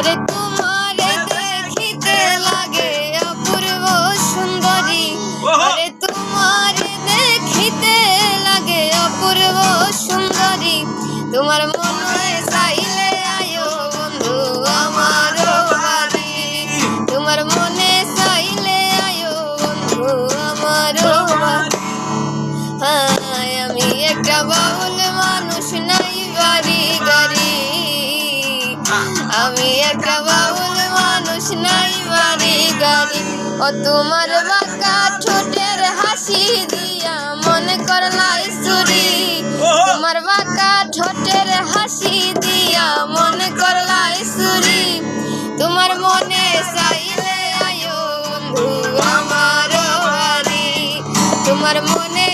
ওরে তোমারে দেখিতে লাগে অপূর্ব সুন্দরী, ওরে তোমারে দেখিতে লাগে অপূর্ব সুন্দরী। তোমার মনে চাইলে আয়ো বন্ধু আমার বাড়ি, তোমার মনে চাইলে আয়ো বন্ধু আমার বাড়ি। হায় আমি একটা বাউল মানুষ, নাই বাড়ি গাড়ি, আমি একটা বাউল মানুষ, নাই বাড়ি গাড়ি। ও তোমার বাঁকা ঠোঁটের হাসি দিয়া মনে করলাই চুরি, তোমার বাঁকা ঠোঁটের হাসি দিয়া মনে করলাই চুরি। তোমার মনে চাইলে আয়ো বন্ধু আমার বাড়ি, তোমার মনে